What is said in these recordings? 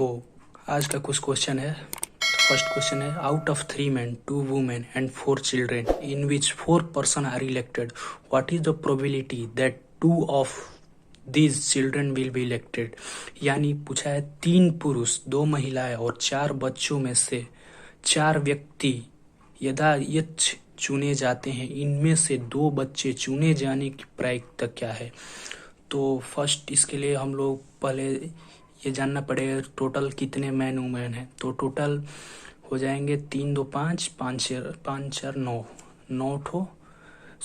तो आज का कुछ क्वेश्चन है। फर्स्ट क्वेश्चन है, out of 3 men, 2 women and 4 children in which 4 person are elected, what is the probability that 2 of these children will be elected? यानी पूछा है 3 पुरुष, 2 महिलाएं और 4 बच्चों में से 4 व्यक्ति यथायथ चुने जाते हैं, इनमें से 2 बच्चे चुने जाने की प्रायिकता क्या है? तो फर्स्ट इसके लिए हम लोग पहले ये जानना पड़ेगा टोटल कितने मैन वुमेन हैं। तो टोटल हो जाएंगे 3 2 5 5 4 9 9 ठो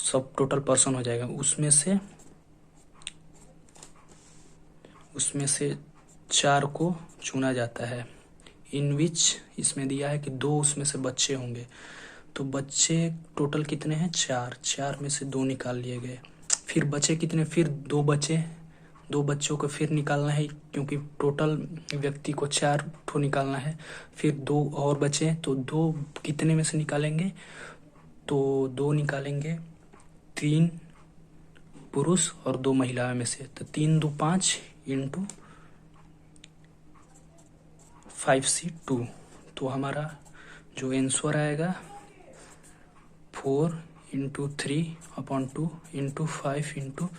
सब टोटल पर्सन हो जाएगा। उसमें से 4 को चुना जाता है। इन विच इसमें दिया है कि 2 उसमें से बच्चे होंगे। तो बच्चे टोटल कितने हैं? 4 में से 2 निकाल लिए गए। फिर बचे कितने? फिर 2 बचे, 2 बच्चों को फिर निकालना है क्योंकि टोटल व्यक्ति को 4 ठो निकालना है। फिर 2 और बचे, तो 2 कितने में से निकालेंगे? तो 2 निकालेंगे 3 पुरुष और 2 महिलाओं में से। तो 3 2 5 इंटू 5C2। तो हमारा जो आंसर आएगा 4 into 3/2 into 5 into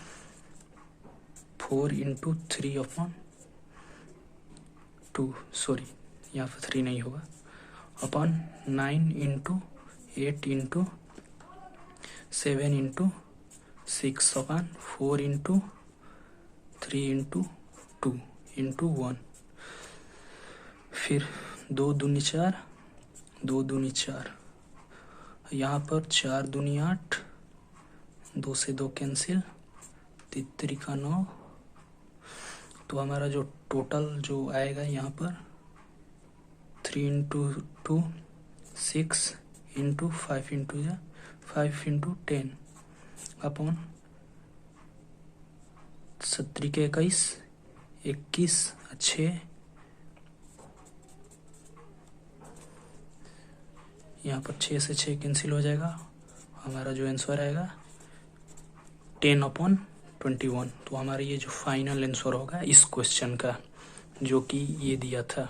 4 into 3/2, sorry यहाँ पर 3 नहीं होगा, upon 9 into 8 into 7 into 6/4 into 3 into 2 into 1। फिर 2 दूनी 4, 2 दूनी 4, यहाँ पर 4 दूनी 8, 2 से 2 कैंसिल, 3 का 9। तो हमारा जो टोटल जो आएगा यहाँ पर 3 into 2 6 into 5 into 5 into 10 upon 7 के 21 21 6, यहाँ पर 6 से 6 कैंसिल हो जाएगा। हमारा जो आंसर आएगा 10/21। तो हमारा ये जो फाइनल आंसर होगा इस क्वेश्चन का, जो कि ये दिया था।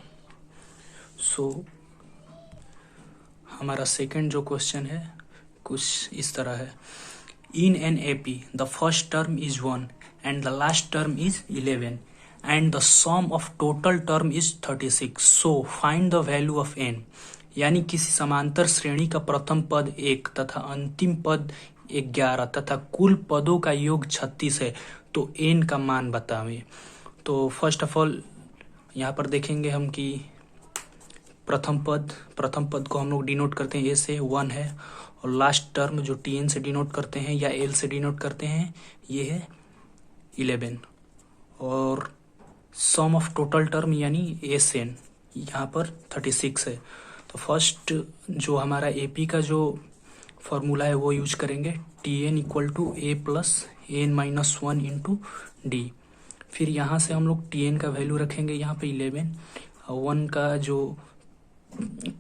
हमारा सेकंड जो क्वेश्चन है कुछ इस तरह है, in n AP the first term is 1 and the last term is 11 and the sum of total term is 36, so find the value of n. यानी किसी समांतर श्रेणी का प्रथम पद 1 तथा अंतिम पद 11 तथा कुल पदों का योग 36 है, तो एन का मान बतावें। तो फर्स्ट ऑफ ऑल यहाँ पर देखेंगे हम कि प्रथम पद को हम लोग डिनोट करते हैं ए से, 1 है, और लास्ट टर्म जो टीएन से डिनोट करते हैं या एल से डिनोट करते हैं ये है 11, और सम ऑफ टोटल टर्म यानी एस एन यहाँ पर 36 है। तो फर्स्ट जो हमारा एपी का जो फॉर्मूला है वो यूज करेंगे, Tn equal to a plus n minus 1 into d. फिर यहाँ से हम लोग Tn का वैल्यू रखेंगे यहाँ पे 11, 1 का जो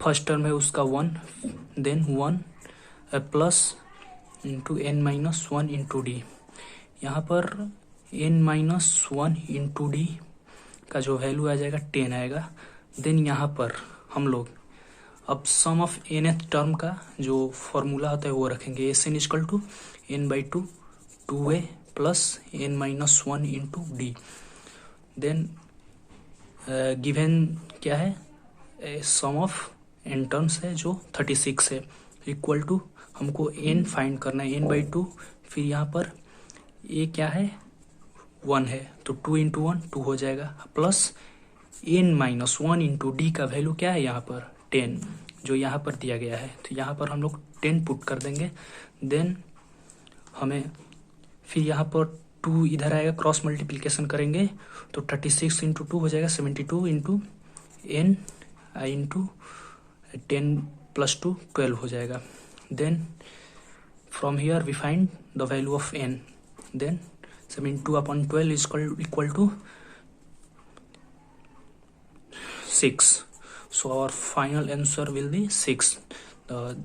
फर्स्ट टर्म है उसका 1, then 1 plus into n minus 1 into d. यहाँ पर एन माइनस 1 इंटू डी का जो वैल्यू आ जाएगा 10 आएगा। देन यहाँ पर हम लोग अब सम ऑफ nth टर्म का जो फॉर्मूला होता है वो रखेंगे, s n equal to n/2 2a plus n minus 1 into d. Then given क्या है, सम ऑफ n टर्म्स है जो 36 है, इक्वल टू हमको n फाइंड करना है n/2। फिर यहाँ पर a क्या है 1 है, तो 2 इंटू 1 2 हो जाएगा, plus n minus 1 into D का वैल्यू क्या है यहाँ पर 10 जो यहाँ पर दिया गया है। तो यहाँ पर हम लोग 10 पुट कर देंगे। देन हमें फिर यहाँ पर 2 इधर आएगा, क्रॉस मल्टीप्लिकेशन करेंगे तो 36 इंटू 2 हो जाएगा 72 इंटू एन इंटू 10 प्लस 2 12 हो जाएगा। Then from here we find the value of n. Then 72/12 is equal to 6. So our final answer will be 6. The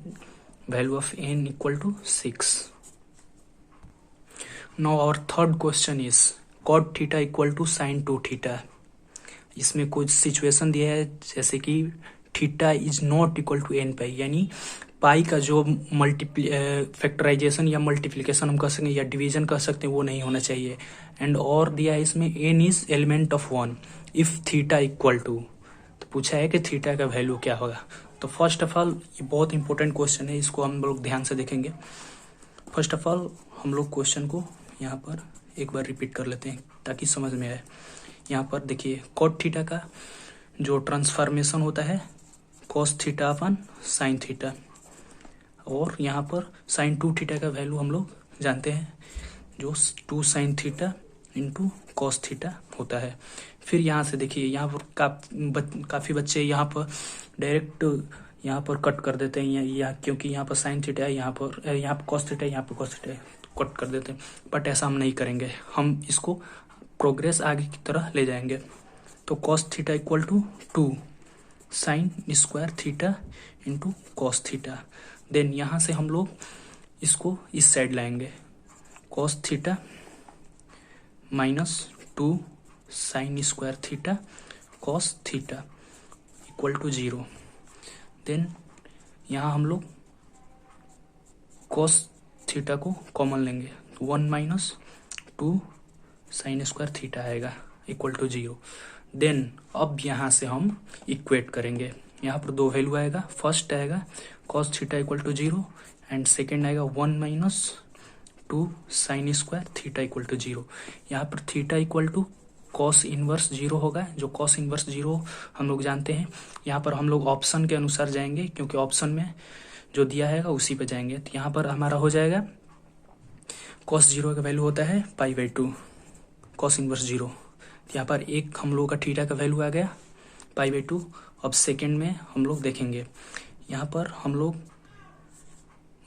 value of n equal to 6. Now our third question is cot theta equal to sin 2 theta. इसमें कुछ situation दिया है जैसे कि theta is not equal to n pi, यानी pi का जो factorisation या मल्टीप्लिकेशन हम कर सकते हैं या डिवीजन कर सकते हैं वो नहीं होना चाहिए। एंड और दिया है इसमें n is element of one if theta equal to, तो पूछा है कि थीटा का वैल्यू क्या होगा। तो फर्स्ट ऑफ ऑल ये बहुत इंपॉर्टेंट क्वेश्चन है, इसको हम लोग ध्यान से देखेंगे। फर्स्ट ऑफ ऑल हम लोग क्वेश्चन को यहाँ पर एक बार रिपीट कर लेते हैं ताकि समझ में आए। यहाँ पर देखिए कॉट थीटा का जो ट्रांसफॉर्मेशन होता है कॉस थीटा अपन साइन थीटा, और यहाँ पर साइन 2 थीटा का वैल्यू हम लोग जानते हैं जो 2 sine theta into cos theta होता है। फिर यहाँ से देखिए यहाँ पर काफ़ी बच्चे यहाँ पर डायरेक्ट यहाँ पर कट कर देते हैं या क्योंकि यहाँ पर साइन थीटा है, यहाँ पर कॉस थीटा है, यहाँ पर कॉस थीटा है, कट कर देते हैं। बट ऐसा हम नहीं करेंगे, हम इसको प्रोग्रेस आगे की तरह ले जाएंगे। तो cos theta equal to 2 sine square theta into cos theta. Then यहाँ से हम लोग इसको इस साइड लाएंगे, cos theta minus 2 sine square theta cos theta equal to 0। Then यहाँ हम लोग कॉस थीटा को कॉमन लेंगे, 1 माइनस 2 साइन स्क्वायर थीटा आएगा इक्वल टू 0। देन अब यहाँ से हम इक्वेट करेंगे, यहाँ पर 2 वैल्यू आएगा। फर्स्ट आएगा cos theta equal to 0 and second आएगा 1 minus 2 sine square theta equal to 0। यहाँ पर theta equal to cos inverse 0 होगा, जो कॉस इनवर्स 0 हम लोग जानते हैं। यहाँ पर हम लोग ऑप्शन के अनुसार जाएंगे क्योंकि ऑप्शन में जो दिया है उसी पे जाएंगे। तो यहाँ पर हमारा हो जाएगा कॉस 0 का वैल्यू होता है π/2 कॉस इनवर्स 0। यहाँ पर एक हम लोग का थीटा का वैल्यू आ गया π/2। अब सेकेंड में हम लोग देखेंगे, यहाँ पर हम लोग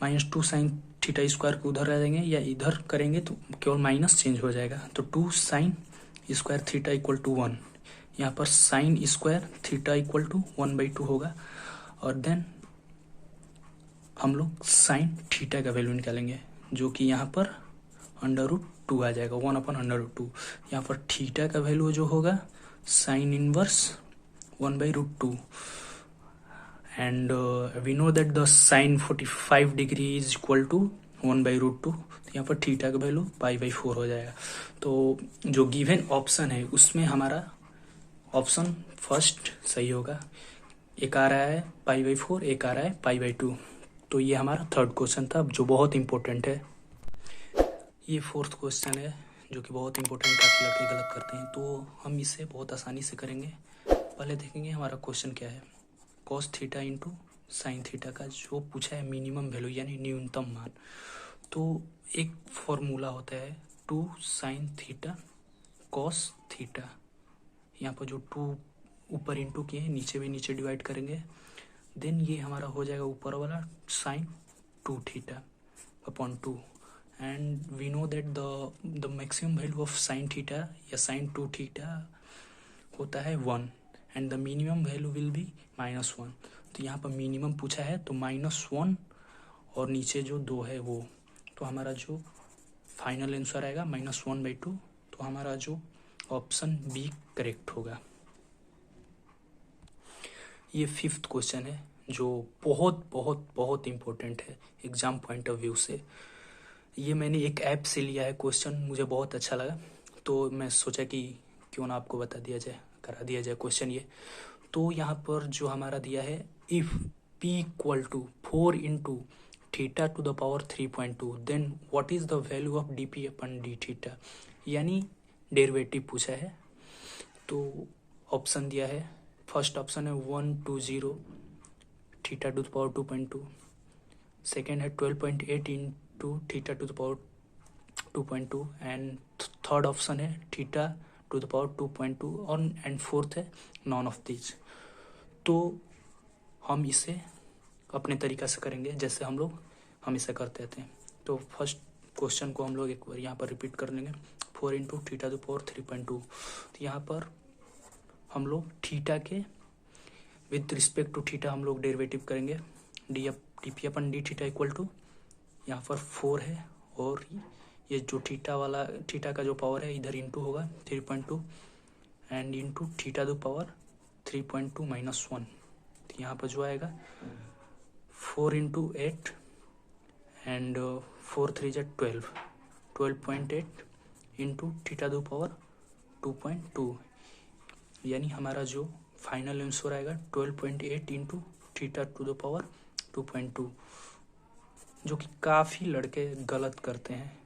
-2 साइन थीटा स्क्वायर को उधर आ जाएंगे या इधर करेंगे तो केवल माइनस चेंज हो जाएगा। तो 2 sine square theta equal to 1, यहाँ पर sine square theta equal to 1/2 होगा। और देन हम लोग साइन थीटा का वैल्यू निकालेंगे जो कि यहाँ पर √2 आ जाएगा, 1/√2। यहाँ पर थीटा का वैल्यू जो होगा sine inverse 1/√2 and we know that the sine 45 degree is equal to 1/√2। यहाँ पर थीटा का वैल्यू π/4 हो जाएगा। तो जो गिवन ऑप्शन है उसमें हमारा ऑप्शन फर्स्ट सही होगा। एक आ रहा है π/4, एक आ रहा है π/2। तो ये हमारा थर्ड क्वेश्चन था जो बहुत इंपॉर्टेंट है। ये फोर्थ क्वेश्चन है जो कि बहुत इंपॉर्टेंट, काफ़ी लड़के गलत करते हैं, तो हम इसे बहुत आसानी से करेंगे। पहले देखेंगे हमारा क्वेश्चन क्या है। Cos theta into sine theta का जो पूछा है मिनिमम वैल्यू यानी न्यूनतम मान। तो एक फॉर्मूला होता है 2 साइन थीटा कॉस थीटा। यहाँ पर जो 2 ऊपर इंटू किए हैं नीचे भी नीचे डिवाइड करेंगे। देन ये हमारा हो जाएगा ऊपर वाला sine 2 theta upon 2 and we know that the maximum value of sine theta या साइन 2 थीटा होता है 1 and the minimum value will be -1। तो यहाँ पर मिनिमम पूछा है तो -1 और नीचे जो 2 है वो, तो हमारा जो फाइनल आंसर आएगा -1/2। तो हमारा जो ऑप्शन बी करेक्ट होगा। ये फिफ्थ क्वेश्चन है जो बहुत बहुत बहुत इम्पोर्टेंट है एग्जाम पॉइंट ऑफ व्यू से। ये मैंने एक ऐप से लिया है क्वेश्चन, मुझे बहुत अच्छा लगा तो मैं सोचा कि क्यों ना आपको बता दिया जाए, करा दिया जाए क्वेश्चन ये। तो यहाँ पर जो हमारा दिया है if p equal to 4 into theta to the power 3.2 then what is the value of dp upon d theta, यानी डेरिवेटिव पूछा है। तो ऑप्शन दिया है, फर्स्ट ऑप्शन है 120 theta to the power 2.2, second है 12.8 into theta to the power 2.2 and third option है theta to the power 2.2 और एंड फोर्थ है नॉन ऑफ दिस। तो हम इसे अपने तरीका से करेंगे जैसे हम लोग हमेशा करते थे। तो फर्स्ट क्वेश्चन को हम लोग एक बार यहाँ पर रिपीट कर लेंगे, 4 इंटू थीटा टू पावर 3.2। तो यहाँ पर हम लोग थीटा के विद रिस्पेक्ट टू थीटा हम लोग डेरिवेटिव करेंगे, d upon d theta equal to यहाँ पर 4 है और ये जो थीटा वाला थीटा का जो पावर है इधर इंटू होगा 3.2 and into theta to power 3.2 minus 1। तो यहाँ पर जो आएगा 4 इंटू 8 एंड 4 3 जा 12.8 इंटू थीटा टू पावर 2.2, यानी हमारा जो फाइनल आंसर आएगा 12.8 into theta to the power 2.2, जो कि काफ़ी लड़के गलत करते हैं।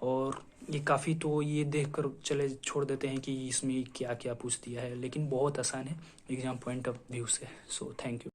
और ये काफ़ी तो ये देख कर चले छोड़ देते हैं कि इसमें क्या क्या पूछ दिया है, लेकिन बहुत आसान है एग्जाम पॉइंट ऑफ व्यू से। So thank you.